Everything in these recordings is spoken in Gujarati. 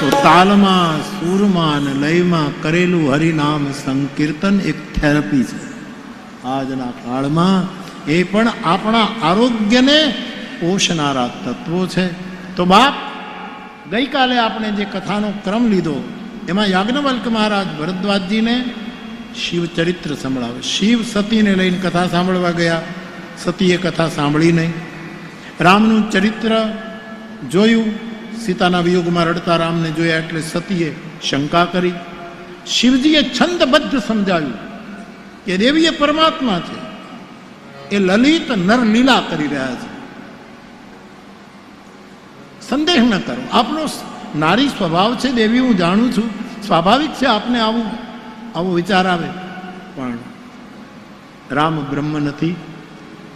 તો તાલમાં, સૂરમાં અને લયમાં કરેલું હરિનામ સંકીર્તન એક થેરપી છે. આજના કાળમાં એ પણ આપણા આરોગ્યને પોષનારા તત્વો છે. તો બાપ, ગઈકાલે આપણે જે કથાનો ક્રમ લીધો એમાં યાજ્ઞવલ્ક મહારાજ ભરદ્વાજજીને શિવ ચરિત્ર સંભળાવે. શિવ સતીને લઈને કથા સાંભળવા ગયા, સતીએ કથા સાંભળી નહીં. રામનું ચરિત્ર જોયું, સીતાના વિયોગમાં રડતા રામને જોયા એટલે સતીએ શંકા કરી. શિવજીએ છંદબદ્ધ સમજાવ્યું કે દેવી એ પરમાત્મા છે, એ લલિત નરલીલા કરી રહ્યા છે, સંદેહ ન કરો. આપનો નારી સ્વભાવ છે દેવી, હું જાણું છું, સ્વાભાવિક છે આપને આવો વિચાર આવે, પણ રામ બ્રહ્મ નથી,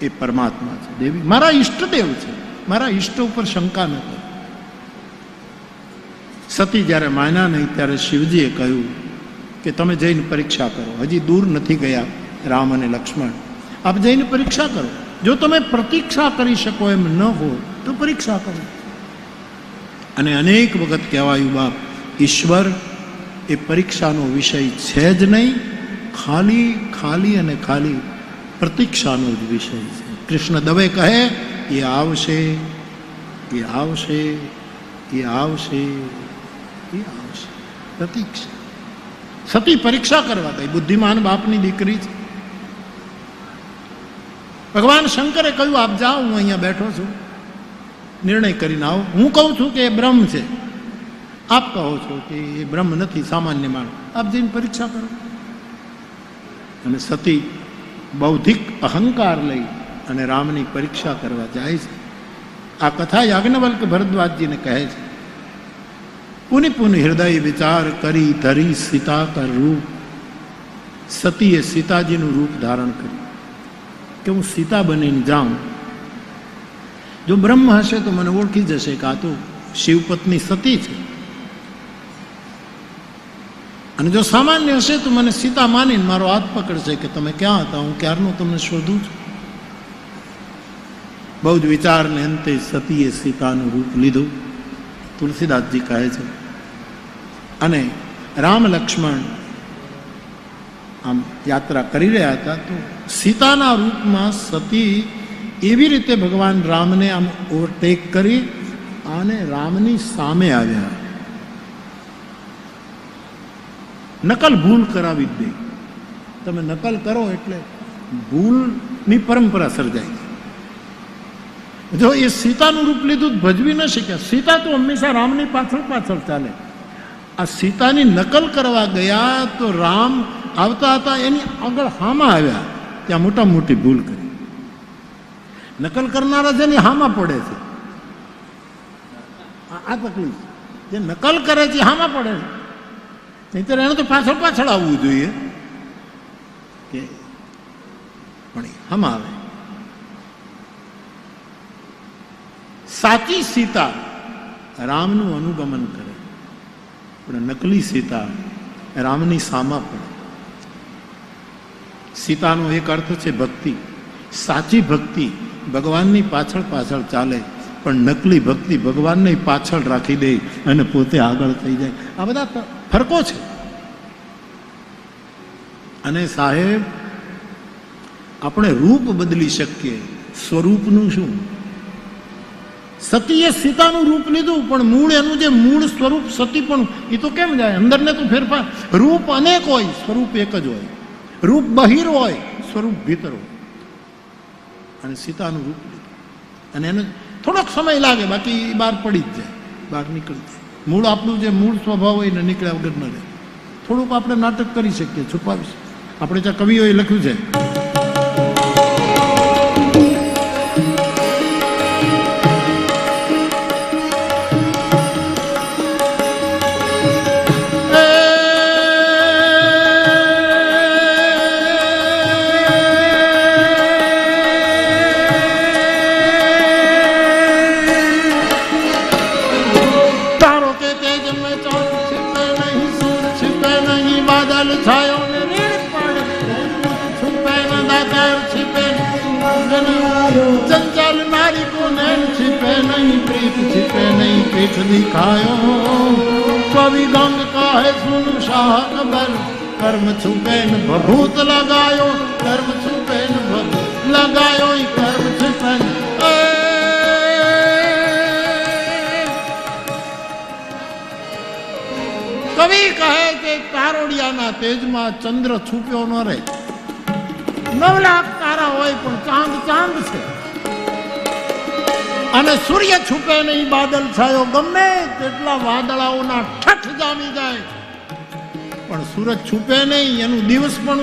એ પરમાત્મા છે. દેવી મારા ઈષ્ટદેવ છે, મારા ઈષ્ટ ઉપર શંકા ન કરો. સતી જ્યારે માન્યા નહીં ત્યારે શિવજીએ કહ્યું કે તમે જઈને પરીક્ષા કરો. હજી દૂર નથી ગયા રામ અને લક્ષ્મણ, આપ જઈને પરીક્ષા કરો. જો તમે પ્રતીક્ષા કરી શકો એમ ન હો તો પરીક્ષા કરો. અને અનેક વખત કહેવાયું બાપ, ઈશ્વર એ પરીક્ષાનો વિષય છે જ નહીં, ખાલી અને ખાલી પ્રતીક્ષાનો જ વિષય છે. કૃષ્ણ દવે કહે એ આવશે, એ આવશે, એ આવશે, એ આવશે, પ્રતીક્ષા. સતી પરીક્ષા કરવા ગઈ, બુદ્ધિમાન બાપની દીકરી છે. ભગવાન શંકરે કહ્યું આપ જાઓ, હું અહીંયા બેઠો છું, નિર્ણય કરીને આવો. હું કહું છું કે એ બ્રહ્મ છે, આપ કહો છો કે એ બ્રહ્મ નથી, સામાન્ય માણસ. આપ જઈને પરીક્ષા કરો. અને સતી બૌદ્ધિક અહંકાર લઈ અને રામની પરીક્ષા કરવા જાય છે. આ કથા યાજ્ઞવલ્ક ભરદ્વાજજીને કહે છે. પુનિ પુનિ હૃદય વિચાર કરી ધરી સીતા કર રૂપ. સતીએ સીતાજીનું રૂપ ધારણ કર્યું કે હું સીતા બનીને જાઉં. જો બ્રહ્મ હશે તો મને ઓળખી જશે કે આ તો શિવપત્ની સતી છે, અને જો સામાન્ય હશે તો મને સીતા માનીને મારો હાથ પકડશે કે તમે ક્યાં હતા, હું ક્યારનો તમને શોધું છું. બહુ જ વિચારને અંતે સતીએ સીતાનું રૂપ લીધું, તુલસીદાસજી કહે છે. અને રામ લક્ષ્મણ આમ યાત્રા કરી રહ્યા હતા તો સીતાના રૂપમાં સતી એવી રીતે ભગવાન રામને આમ ઓવરટેક કરી અને રામની સામે આવ્યા. નકલ ભૂલ કરાવી જ દે. તમે નકલ કરો એટલે ભૂલની પરંપરા સર્જાય. જો એ સીતાનું રૂપ લીધું ભજવી ન શક્યા. સીતા તો હંમેશા રામની પાછળ પાછળ ચાલે. આ સીતાની નકલ કરવા ગયા તો રામ આવતા હતા એની આગળ હામાં આવ્યા, ત્યાં મોટા મોટી ભૂલ કરી. નકલ કરનારા છે ને હામાં પડે છે. આ તકલીફ, જે નકલ કરે છે હામાં પડે છે. નહીંતર એને તો પાછળ પાછળ આવવું જોઈએ કે પણ હામાં આવે. સાચી સીતા રામનું અનુગમન કરે, પણ નકલી સીતા રામની સામા પડે. સીતાનો એક અર્થ છે ભક્તિ. સાચી ભક્તિ ભગવાનની પાછળ પાછળ ચાલે, પણ નકલી ભક્તિ ભગવાનને પાછળ રાખી દે અને પોતે આગળ થઈ જાય. આ બધા ફરકો છે. અને સાહેબ, આપણે રૂપ બદલી શકીએ, સ્વરૂપનું શું? સતીએ સીતાનું રૂપ લીધું, પણ મૂળ એનું જે મૂળ સ્વરૂપ સતી પણ એ તો કેમ જાય? અંદરને તો ફેરફાર. રૂપ અનેક હોય, સ્વરૂપ એક જ હોય. રૂપ બહિર હોય, સ્વરૂપ ભીતર હોય. અને સીતાનું રૂપ લીધું, અને એને થોડોક સમય લાગે, બાકી બહાર પડી જ જાય, બહાર નીકળી જાય. મૂળ આપણું જે મૂળ સ્વભાવ હોય ને નીકળ્યા વગર ન રહે. થોડુંક આપણે નાટક કરી શકીએ, છુપાવી શકીએ. આપણે ત્યાં કવિઓએ લખ્યું છે, चंचल नारी को नैन छिपे नहीं, प्रीत छिपे नहीं, पीठ दिखायो શાહ કબર કર્મ છુપે ને ભભૂત લગાયો કર્મ છુપે ને ભભૂત લગાયો કર્મ છુપે કવિ કહે કે તારોડિયાના તેજમાં ચંદ્ર છુપ્યો ન રહે 9 લાખ તારા હોય પણ ચાંદ ચાંદ છે અને સૂર્ય છુપે નહીં બાદલ છાયો ગમે તેટલા વાદળાઓના ઠઠ જામી જાય પણ સૂરજ છુપે નહીં એનું દિવસ પણ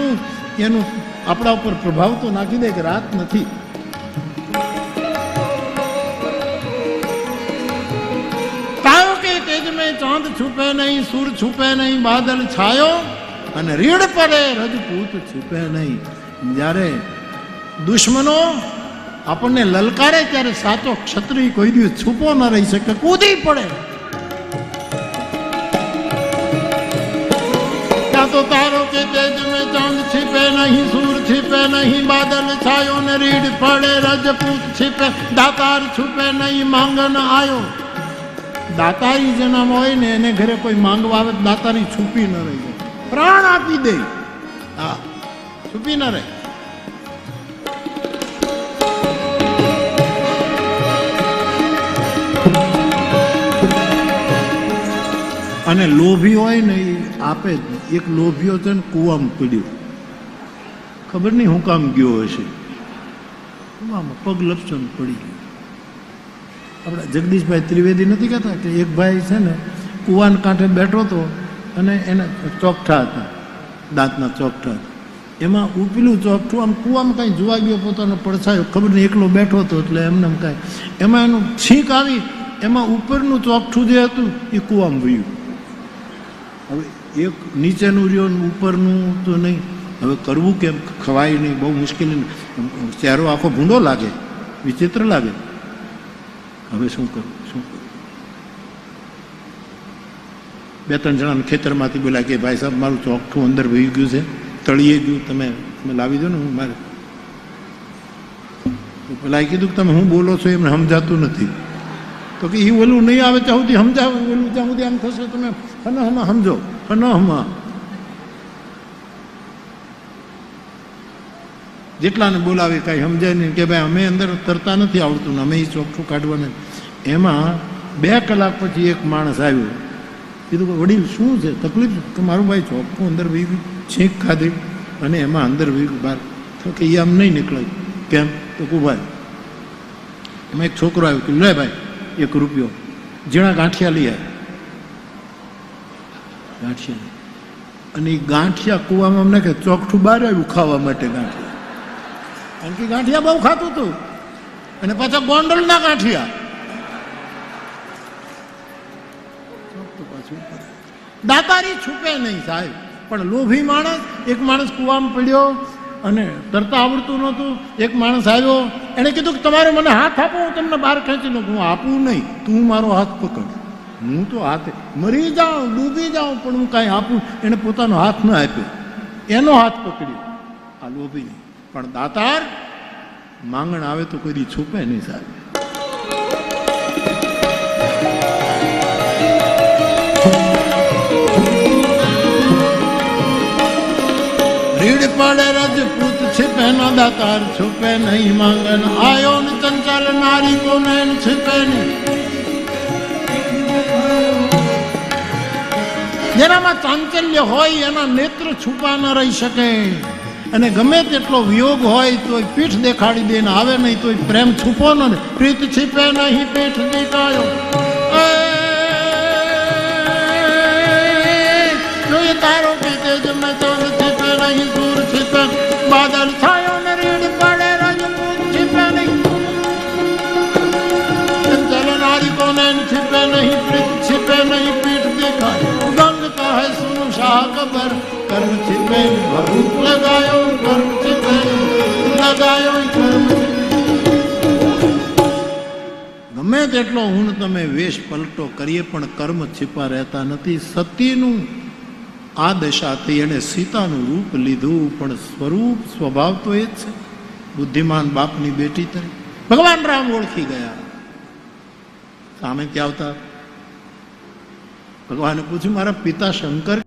એનું આપણા ઉપર પ્રભાવ તો નાખી દે કે રાત નથી તારો કે તેજ મેં ચાંદ છુપે નહીં સૂર છુપે નહીં બાદલ છાયો અને રીડ પડે રજપૂત છુપે નહીં જ્યારે દુશ્મનો આપણને લલકારે ત્યારે સાચો ક્ષત્રિય કોઈ દિવસ છુપો ન રહી શકે કૂદી પડે ત્યાં તો તારો કે તેજ મેં ચાંદ छिपे नहीं सूर छिपे नहीं बादल छायो ने रीड पड़े रजपूत छिपे दातार छुपे नहीं માંગન આયો દાતારી જન્મ હોય ને એને ઘરે કોઈ માંગવા આવે દાતારી છુપી ન રહી જાય પ્રાણ આપી દે હા છુપી ન રહે અને લોભી હોય ને એ આપે જ. એક લોભીઓ છે ને કૂવામાં પડ્યો ખબર નહીં હું કામ ગયો હશે કૂવામાં પગ લપસો ને પડી ગયો આપણા જગદીશભાઈ ત્રિવેદી નથી કહેતા કે એક ભાઈ છે ને કૂવાના કાંઠે બેઠો હતો અને એને ચોકઠા હતા દાંતના ચોકઠા હતા એમાં ઉપીલું ચોકઠું આમ કૂવામાં કાંઈ જોવા ગયો પોતાનો પડછાયો ખબર નહીં એકલો બેઠો હતો એટલે એમને કાંઈ એમાં એનું છીંક આવી એમાં ઉપરનું ચોકઠું જે હતું એ કૂવામાં વયું હવે એક નીચેનું રહ્યો ઉપરનું તો નહીં હવે કરવું કેમ ખવાય નહીં બહુ મુશ્કેલી ચહેરો આખો ભૂંડો લાગે વિચિત્ર લાગે હવે શું કરવું શું કરવું 2-3 જણાને ખેતરમાંથી બોલ્યા કે ભાઈ સાહેબ મારું ચોકઠું અંદર વહી ગયું છે તળીએ ગયું તમે લાવી દો ને હું મારે પેલા કીધું કે તમે હું બોલો છો એમને સમજાતું નથી તો કે એ ઓલું નહીં આવે ત્યાં સુધી સમજાવે ઓલું ત્યાં સુધી આમ થશે તમે હના સમજો હના જેટલાને બોલાવી કાંઈ સમજાય નહીં કે ભાઈ અમે અંદર તરતા નથી આવડતું ને અમે એ ચોખ્ઠું કાઢવાના એમાં 2 કલાક પછી એક માણસ આવ્યો કીધું કે વડીલ શું છે તકલીફ કે મારું ભાઈ ચોખ્ખું અંદર વી ગયું છીંક ખાધી અને એમાં અંદર વી ગયું બહાર તો કે એ આમ નહીં નીકળે કેમ તો ભાઈ એમાં એક છોકરો આવ્યો કે લે ભાઈ 1 રૂપિયો ઝીણા ગાંઠિયા લઈ આવે ગાંઠિયા અને એ ગાંઠિયા કૂવામાં અમને કે ચોકઠું બહાર આવ્યું ખાવા માટે ગાંઠિયા કારણ કે ગાંઠિયા બહુ ખાતું હતું અને પાછા ગોંડલના ગાંઠિયા દાતારી છુપે નહીં સાહેબ પણ લોભી માણસ એક માણસ કૂવામાં પડ્યો અને તરતા આવડતું નહોતું એક માણસ આવ્યો એને કીધું કે તમારે મને હાથ આપો હું તમને બહાર ખેંચી લઉં હું આપું નહીં તું મારો હાથ પકડ હું તો હાથે મરી જાઉં ડૂબી જાઉં પણ હું કાંઈ આપું એને પોતાનો હાથ ન આપ્યો એનો હાથ પકડ્યો આ લોભી પણ દાતાર માંગણ આવે તો કોઈ દી છુપે નહીં સાહેબ રીડ પડે રજપૂત छिपे न दातार छुपे नहीं માંગન आयो न चंचल नारी को नैन छिपे नहीं જેનામાં ચાંચલ્ય હોય એના નેત્ર છુપા ન રહી શકે અને ગમે તેટલો વિયોગ હોય તો પીઠ દેખાડી દે ને આવે નહીં તો પ્રેમ છુપો ન પ્રીત छिपे નહીં પીઠ દેખાયો જોઈએ તારો કે તેજ મેં ચાંદ छिपे नहीं सूर छिपे बादल छायो ने रीड पड़े रजपूत छिपे नहीं चंचल नारी को नैन छिपे नहीं प्रीत छिपे नहीं पीठ दिखायो गंग का है सुन शाह कबर कर्म छिपे भभूत लगायो कर्म छिपे लगायो कर्म ગમે તેટલો હું તમે વેશ પલટો કરીએ પણ કર્મ छिपा રહેતા નથી સતીનું આ દશા થઈ એને સીતાનું રૂપ લીધું પણ સ્વરૂપ સ્વભાવ તો એ જ છે બુદ્ધિમાન બાપની બેટી તરી ભગવાન રામ ઓળખી ગયા સામે ક્યાં આવતા ભગવાને પૂછ્યું મારા પિતા શંકર